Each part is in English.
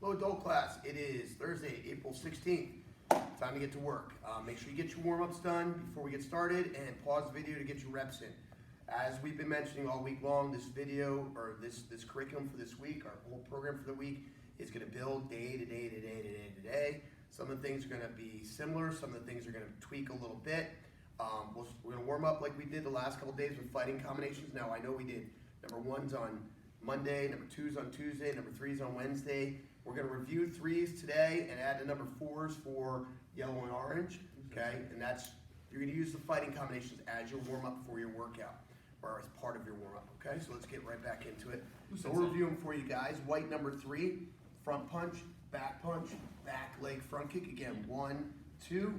Hello, adult class. It is Thursday, April 16th. Time to get to work. Make sure you get your warm-ups done before we get started and pause the video to get your reps in. As we've been mentioning all week long, this video, or this curriculum for this week, our whole program for the week, is going to build day to day to day to day to day. Some of the things are going to be similar. Some of the things are going to tweak a little bit. We're going to warm up like we did the last couple days with fighting combinations. Now, I know we did number one's on Monday, number two's on Tuesday, number three's on Wednesday. We're going to review threes today and add the number fours for yellow and orange, okay? And you're going to use the fighting combinations as your warm-up for your workout, or as part of your warm-up, okay? So let's get right back into it. So we'll review them for you guys. White number 3, front punch, back leg front kick. Again, 1, 2,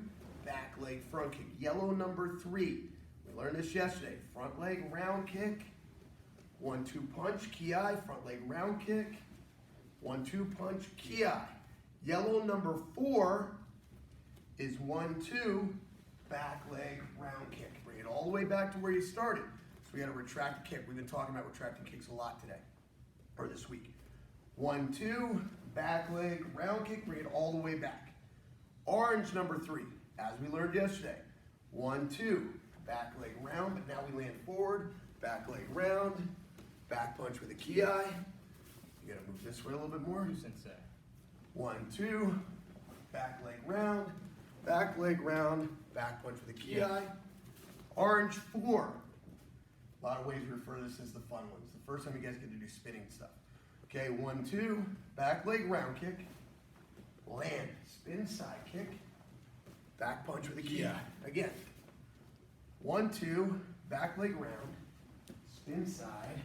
back leg front kick. Yellow number 3, we learned this yesterday. Front leg round kick, 1, 2 punch, ki, front leg round kick, 1, 2 punch, ki. Yellow number 4 is 1, 2, back leg round kick. Bring it all the way back to where you started. So we got to retract the kick. We've been talking about retracting kicks a lot today, or this week. 1, 2, back leg round kick. Bring it all the way back. Orange number 3, as we learned yesterday. 1, 2, back leg round, but now we land forward. Back leg round, back punch with a ki. You got to move this way a little bit more. 1, 2, back leg round, back punch with a ki. Orange 4. A lot of ways we refer to this as the fun ones. The first time you guys get to do spinning stuff. Okay, 1, 2, back leg round kick, land, spin side kick, back punch with a ki. Again, 1, 2, back leg round, spin side,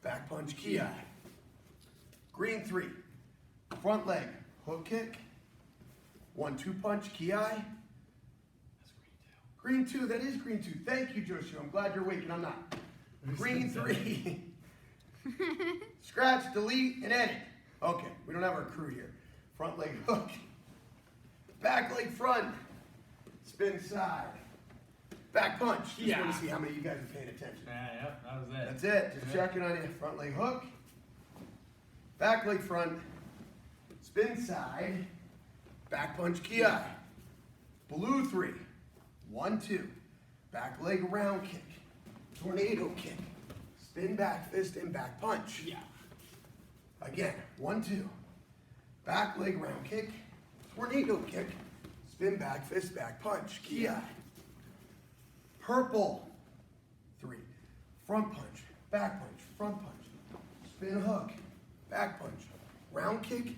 back punch ki. Green 3, front leg hook kick, 1, 2 punch ki. That's green 2. That is green 2. Thank you, Joshua. I'm glad you're awake and I'm not. Green 3. Scratch, delete, and edit. Okay, we don't have our crew here. Front leg hook, back leg front, spin side, back punch. Just want to see how many of you guys are paying attention. Yep, that was it. That's it. Just checking on you. Front leg hook, back leg front, spin side, back punch ki. Blue 3, 1, 2, back leg round kick, tornado kick, spin back fist and back punch. Again, 1, 2, back leg round kick, tornado kick, spin back fist, back punch, ki. Purple 3, front punch, back punch, front punch, spin hook, back punch, round kick,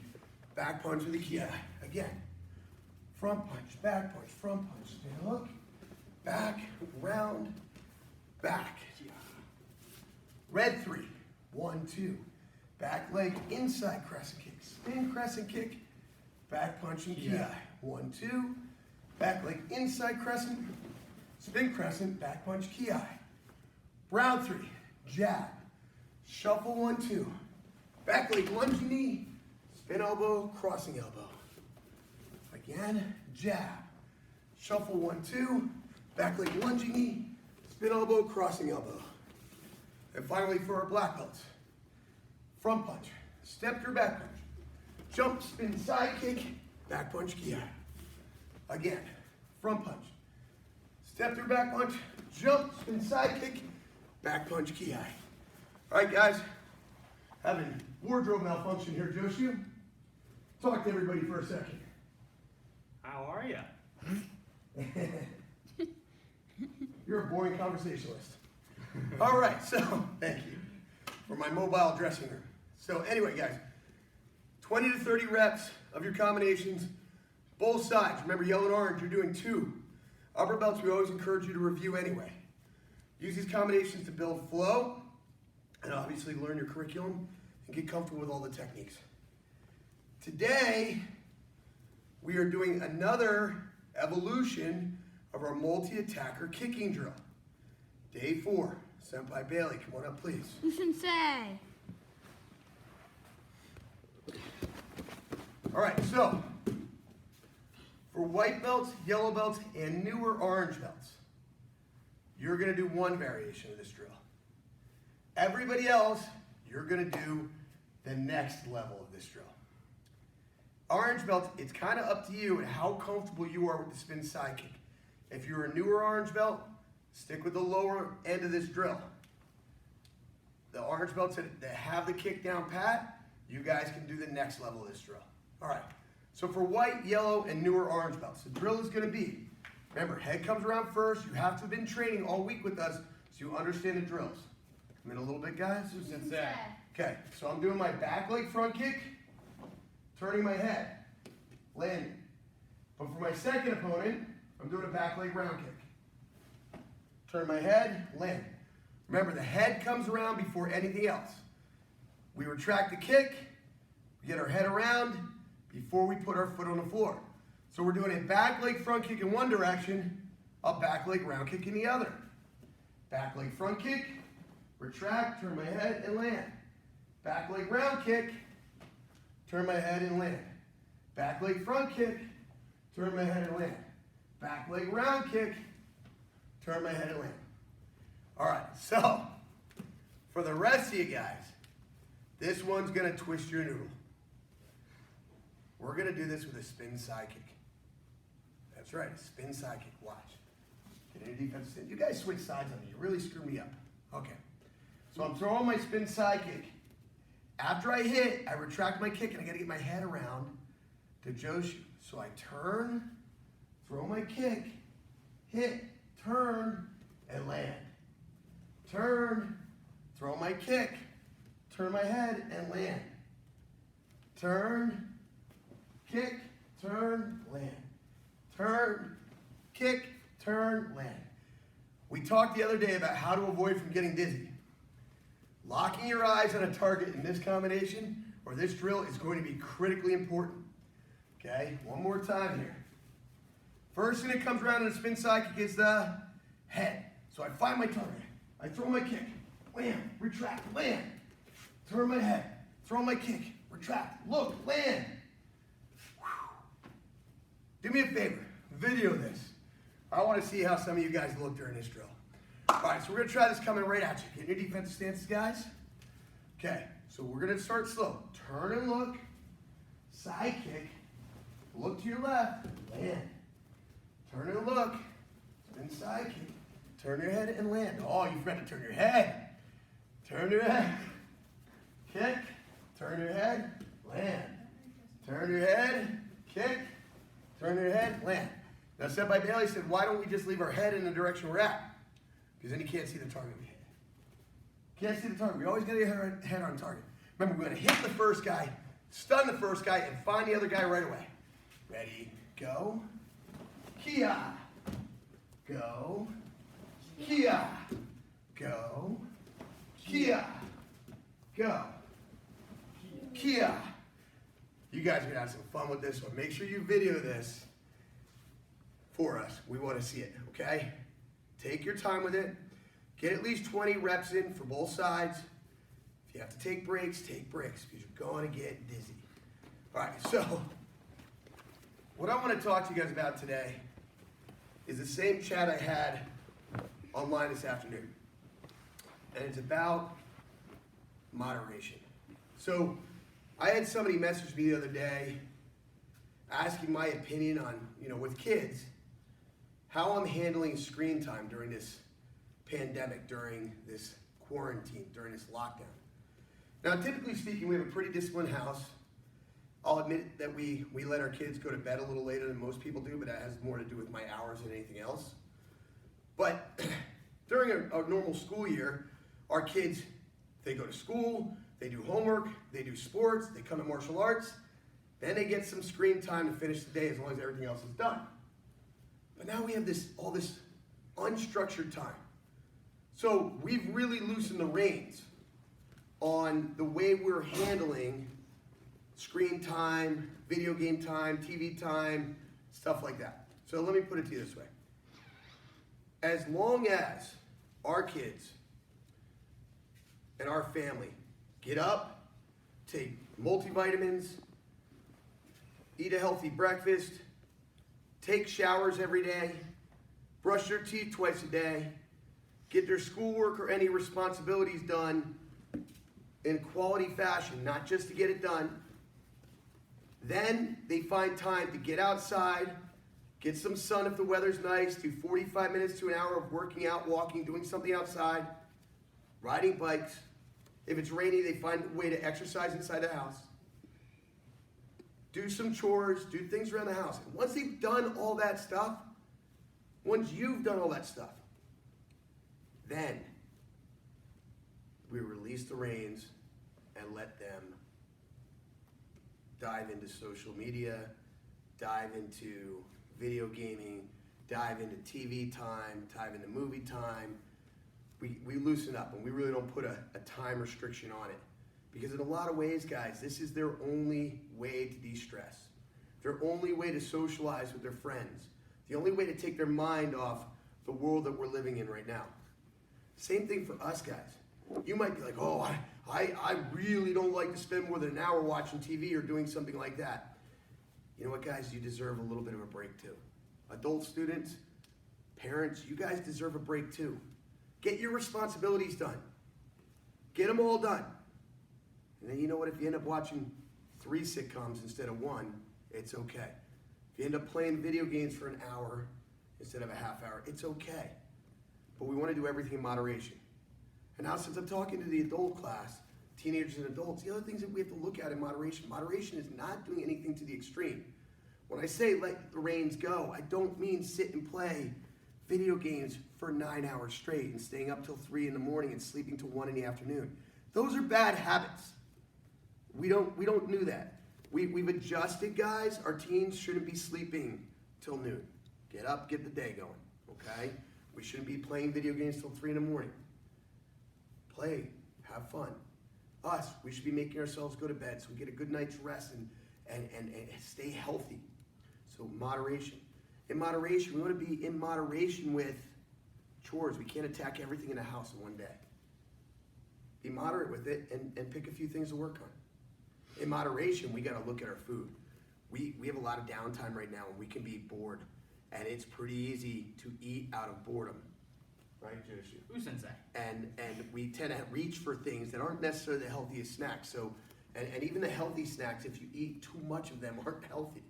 back punch with a ki. Again, front punch, front punch, spin hook, back, round, back. Red 3, 1, 2, back leg inside crescent kick, spin crescent kick, back punch and ki. 1, 2, back leg inside crescent, spin crescent, back punch, ki. Brown 3, jab, shuffle 1, 2, back leg lunging knee, spin elbow, crossing elbow. Again, jab, shuffle 1, 2, back leg lunging knee, spin elbow, crossing elbow. And finally for our black belts, front punch, step through back punch, jump, spin side kick, back punch, ki. Again, front punch, step through back punch, jump, spin side kick, back punch, ki. All right, guys, having wardrobe malfunction here, Joshua. Talk to everybody for a second. How are you? You're a boring conversationalist. All right, so thank you for my mobile dressing room. So anyway, guys, 20 to 30 reps of your combinations, both sides. Remember, yellow and orange, you're doing 2. Upper belts, we always encourage you to review anyway. Use these combinations to build flow and obviously learn your curriculum and get comfortable with all the techniques. Today, we are doing another evolution of our multi-attacker kicking drill. Day 4. Senpai Bailey, come on up, please. Sensei. All right, so for white belts, yellow belts, and newer orange belts, you're going to do one variation of this drill. Everybody else, you're going to do the next level of this drill. orange belts, it's kind of up to you and how comfortable you are with the spin side kick. If you're a newer orange belt, stick with the lower end of this drill. The orange belts that have the kick down pat, you guys can do the next level of this drill. All right, so for white, yellow, and newer orange belts, the drill is gonna be, remember, head comes around first. You have to have been training all week with us so you understand the drills. Come in a little bit, guys. Okay, so I'm doing my back leg front kick, turning my head, landing. But for my second opponent, I'm doing a back leg round kick. Turn my head, land. Remember, the head comes around before anything else. We retract the kick, we get our head around before we put our foot on the floor. So we're doing a back leg front kick in one direction, a back leg round kick in the other. Back leg front kick, retract, turn my head, and land. Back leg round kick, turn my head and land. Back leg front kick, turn my head and land. Back leg round kick, turn my head and land. All right, so for the rest of you guys, this one's gonna twist your noodle. We're gonna do this with a spin side kick. That's right, a spin side kick, watch. Get into defensive stand. You guys switch sides on me, you really screw me up. Okay, so I'm throwing my spin side kick. After I hit, I retract my kick and I gotta get my head around to Joshu. So I turn, throw my kick, hit, turn, and land. Turn, throw my kick, turn my head, and land. Turn, kick, turn, land. Turn, kick, turn, land. We talked the other day about how to avoid from getting dizzy. Locking your eyes on a target in this combination or this drill is going to be critically important. Okay, one more time here. First thing that comes around in a spin side kick is the head. So I find my target, I throw my kick, land, retract, land. Turn my head, throw my kick, retract, look, land. Whew. Do me a favor, video this. I want to see how some of you guys look during this drill. All right, so we're gonna try this coming right at you. Get in your defensive stances, guys. Okay, so we're gonna start slow. Turn and look, side kick, look to your left, land. Turn and look, spin side kick, turn your head and land. Oh, you forgot to turn your head. Turn your head, kick, turn your head, land. Turn your head, kick, turn your head, land. Now, Senpai Bailey said, why don't we just leave our head in the direction we're at? Because then you can't see the target we hit. Can't see the target. We always got to get our head on target. Remember, we're going to hit the first guy, stun the first guy, and find the other guy right away. Ready, go. Kia. Go. Kia. Go. Kia. Go. Kia. You guys are going to have some fun with this one. Make sure you video this for us. We want to see it, okay? Take your time with it. Get at least 20 reps in for both sides. If you have to take breaks because you're going to get dizzy. All right, so what I want to talk to you guys about today is the same chat I had online this afternoon. And it's about moderation. So I had somebody message me the other day asking my opinion on, with kids, how I'm handling screen time during this pandemic, during this quarantine, during this lockdown. Now, typically speaking, we have a pretty disciplined house. I'll admit that we let our kids go to bed a little later than most people do, but that has more to do with my hours than anything else. But during a normal school year, our kids, they go to school, they do homework, they do sports, they come to martial arts, then they get some screen time to finish the day as long as everything else is done. But now we have all this unstructured time. So we've really loosened the reins on the way we're handling screen time, video game time, TV time, stuff like that. So let me put it to you this way. As long as our kids and our family get up, take multivitamins, eat a healthy breakfast, take showers every day, brush their teeth twice a day, get their schoolwork or any responsibilities done in quality fashion, not just to get it done, Then they find time to get outside, get some sun if the weather's nice, do 45 minutes to an hour of working out, walking, doing something outside, riding bikes. If it's rainy, they find a way to exercise inside the house. Do some chores, do things around the house. And once they've done all that stuff, once you've done all that stuff, then we release the reins and let them dive into social media, dive into video gaming, dive into TV time, dive into movie time. We loosen up and we really don't put a time restriction on it. Because in a lot of ways, guys, this is their only way to de-stress. Their only way to socialize with their friends. The only way to take their mind off the world that we're living in right now. Same thing for us, guys. You might be like, oh, I really don't like to spend more than an hour watching TV or doing something like that. You know what, guys? You deserve a little bit of a break, too. Adult students, parents, you guys deserve a break, too. Get your responsibilities done. Get them all done. And then you know what? If you end up watching 3 sitcoms instead of 1, it's okay. If you end up playing video games for an hour instead of a half hour, it's okay. But we want to do everything in moderation. And now since I'm talking to the adult class, teenagers and adults, the other things that we have to look at in moderation is not doing anything to the extreme. When I say let the reins go, I don't mean sit and play video games for 9 hours straight and staying up till 3 in the morning and sleeping till 1 in the afternoon. Those are bad habits. We don't do that. We've adjusted, guys. Our teens shouldn't be sleeping till noon. Get up, get the day going, okay? We shouldn't be playing video games till 3 in the morning. Play, have fun. Us, we should be making ourselves go to bed so we get a good night's rest and stay healthy. So moderation. In moderation, we want to be in moderation with chores. We can't attack everything in the house in one day. Be moderate with it and pick a few things to work on. In moderation, we got to look at our food. We have a lot of downtime right now and we can be bored. And it's pretty easy to eat out of boredom. Right, Joshi? Ooh, sensei. And we tend to reach for things that aren't necessarily the healthiest snacks. So, and even the healthy snacks, if you eat too much of them, aren't healthy.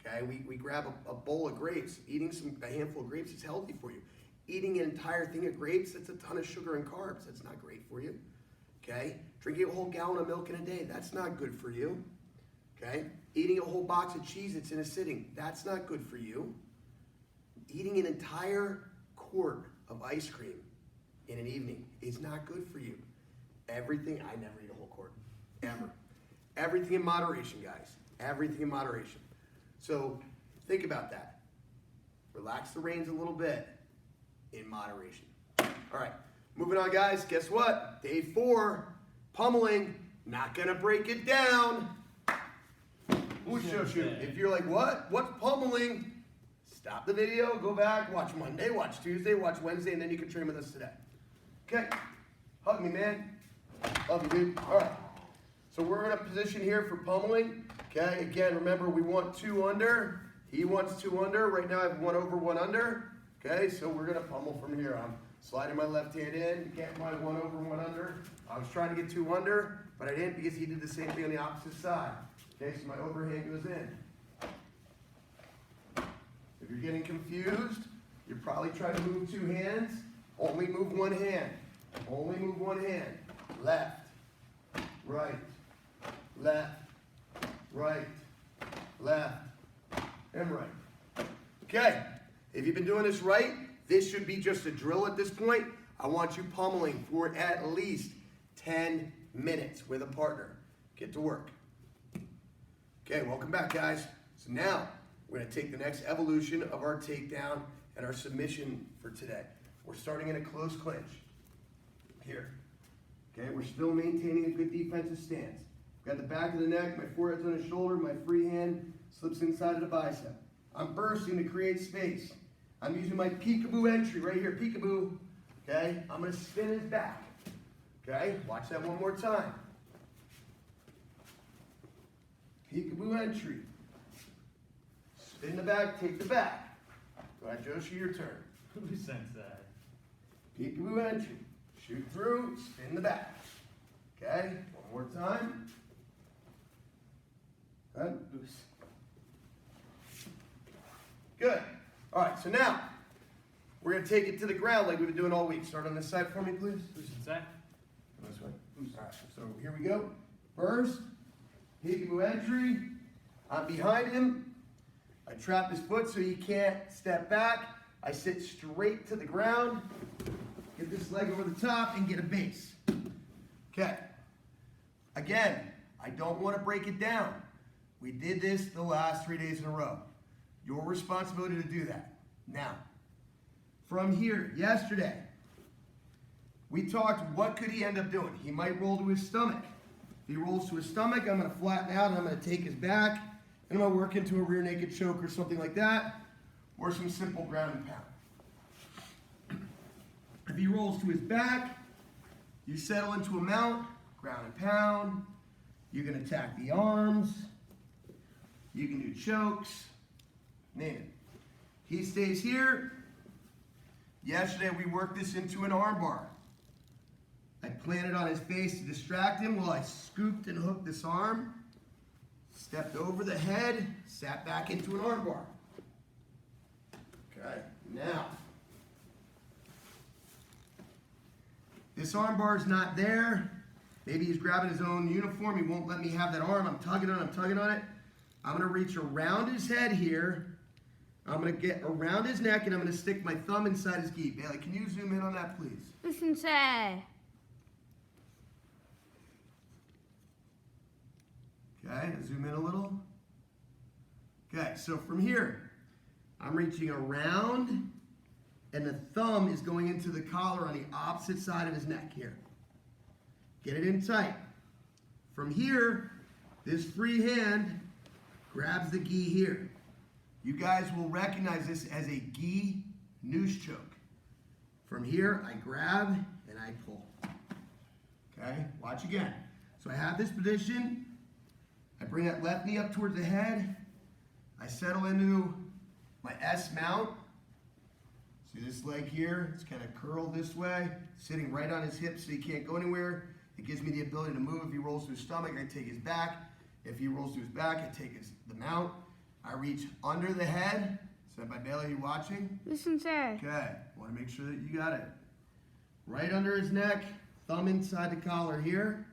Okay, we grab a bowl of grapes. Eating a handful of grapes is healthy for you. Eating an entire thing of grapes, that's a ton of sugar and carbs. That's not great for you. Okay, drinking a whole gallon of milk in a day, that's not good for you. Okay, eating a whole box of Cheez-Its in a sitting, that's not good for you. Eating an entire quart of ice cream in an evening is not good for you. Everything, I never eat a whole quart, ever. Everything in moderation, guys. Everything in moderation. So think about that. Relax the reins a little bit in moderation. All right, moving on, guys. Guess what? Day 4, pummeling. Not gonna break it down. If you're like, what? What's pummeling? Stop the video, go back, watch Monday, watch Tuesday, watch Wednesday, and then you can train with us today. Okay, hug me, man. Love you, dude. All right, so we're in a position here for pummeling. Okay, again, remember we want 2 under. He wants 2 under. Right now I have 1 over, 1 under. Okay, so we're gonna pummel from here. I'm sliding my left hand in, getting my 1 over, 1 under. I was trying to get 2 under, but I didn't because he did the same thing on the opposite side. Okay, so my overhand goes in. If you're getting confused, you're probably trying to move 2 hands. Only move 1 hand. Only move 1 hand. Left, right, left, right, left, and right. Okay, if you've been doing this right, this should be just a drill at this point. I want you pummeling for at least 10 minutes with a partner. Get to work. Okay, welcome back, guys. So now, we're going to take the next evolution of our takedown and our submission for today. We're starting in a close clinch. Here. Okay, we're still maintaining a good defensive stance. Got the back of the neck, my forehead's on the shoulder, my free hand slips inside of the bicep. I'm bursting to create space. I'm using my peekaboo entry right here, peekaboo. Okay, I'm going to spin his back. Okay, watch that one more time. Peekaboo entry. Spin the back, take the back. Go ahead, Joshi, your turn. Ooh, sensei. Peekaboo entry. Shoot through, spin the back. Okay, one more time. Good. Good. All right, so now we're going to take it to the ground like we've been doing all week. Start on this side for me, please. Loosen set. This way. All right, so here we go. First, peekaboo entry. I'm behind him. I trap his foot so he can't step back. I sit straight to the ground, get this leg over the top, and get a base. Okay. Again, I don't want to break it down. We did this the last 3 days in a row. Your responsibility to do that. Now, from here, yesterday, we talked, what could he end up doing? He might roll to his stomach. If he rolls to his stomach, I'm going to flatten out and I'm going to take his back and I'm going to work into a rear naked choke or something like that, or some simple ground and pound. If he rolls to his back, you settle into a mount, ground and pound. You can attack the arms. You can do chokes. Name it. He stays here. Yesterday we worked this into an arm bar. I planted on his face to distract him while I scooped and hooked this arm, stepped over the head, sat back into an arm bar. Okay, now, this arm bar is not there. Maybe he's grabbing his own uniform. He won't let me have that arm. I'm tugging on it. I'm gonna reach around his head here. I'm gonna get around his neck and I'm gonna stick my thumb inside his gi. Bailey, can you zoom in on that, please? Listen, say. Okay, zoom in a little. Okay, so from here, I'm reaching around and the thumb is going into the collar on the opposite side of his neck here. Get it in tight. From here, this free hand grabs the gi here. You guys will recognize this as a gi noose choke. From here, I grab and I pull. Okay, watch again. So I have this position. I bring that left knee up towards the head. I settle into my S mount. See this leg here? It's kind of curled this way, sitting right on his hips so he can't go anywhere. It gives me the ability to move. If he rolls to his stomach, I take his back. If he rolls to his back, I take the mount. I reach under the head. Said by Bailey, are you watching? Listen, say. Okay, want to make sure that you got it. Right under his neck, thumb inside the collar here.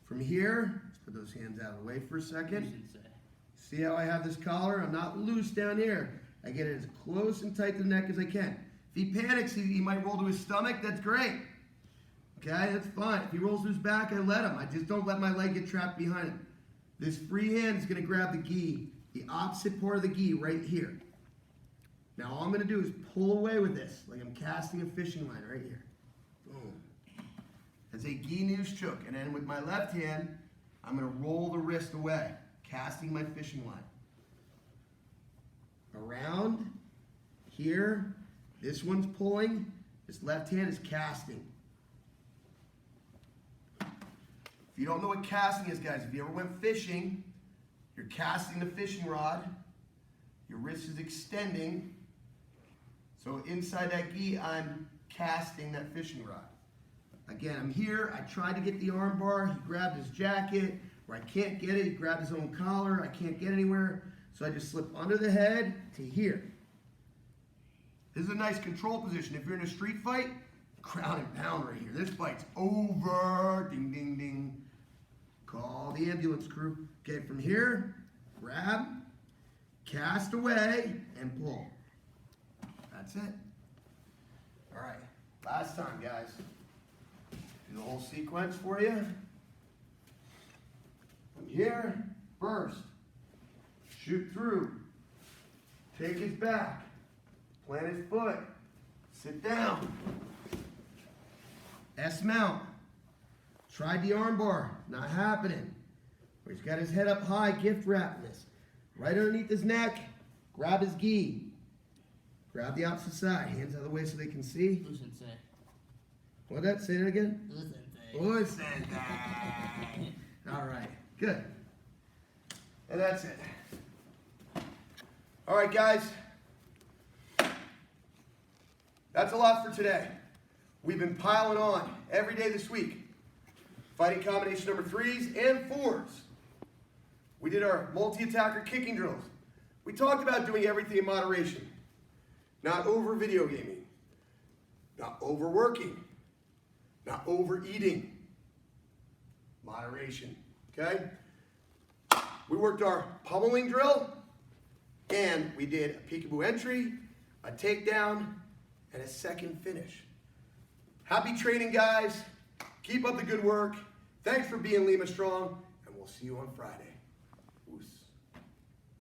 From here, let's put those hands out of the way for a second. Loosen set. See how I have this collar? I'm not loose down here. I get it as close and tight to the neck as I can. If he panics, he might roll to his stomach. That's great. Okay, that's fine. If he rolls to his back, I let him. I just don't let my leg get trapped behind him. This free hand is going to grab the gi, the opposite part of the gi right here. Now all I'm going to do is pull away with this, like I'm casting a fishing line right here. Boom. That's a gi noose choke. And then with my left hand, I'm going to roll the wrist away, casting my fishing line. Around here, this one's pulling, this left hand is casting. If you don't know what casting is, guys, if you ever went fishing, you're casting the fishing rod, your wrist is extending, so inside that gi, I'm casting that fishing rod. Again, I'm here, I tried to get the arm bar, he grabbed his jacket, where I can't get it, he grabbed his own collar, I can't get anywhere, so I just slip under the head to here. This is a nice control position. If you're in a street fight, ground and pound right here. This fight's over, ding, ding, ding. Call the ambulance crew. Okay, from here, grab, cast away, and pull. That's it. All right, last time, guys. Do the whole sequence for you. From here, first, shoot through, take his back, plant his foot, sit down, S mount. Tried the arm bar, not happening. He's got his head up high, gift wrapping this. Right underneath his neck, grab his gi. Grab the opposite side, hands out of the way so they can see. Loosen set. What that? Say it again. Loosen set. Listen that. All right, good. And that's it. All right, guys. That's a lot for today. We've been piling on every day this week. Fighting combination number 3s and 4s. We did our multi-attacker kicking drills. We talked about doing everything in moderation. Not over video gaming. Not overworking. Not overeating. Moderation, okay? We worked our pummeling drill, and we did a peekaboo entry, a takedown, and a second finish. Happy training, guys. Keep up the good work. Thanks for being Lima Strong, and we'll see you on Friday.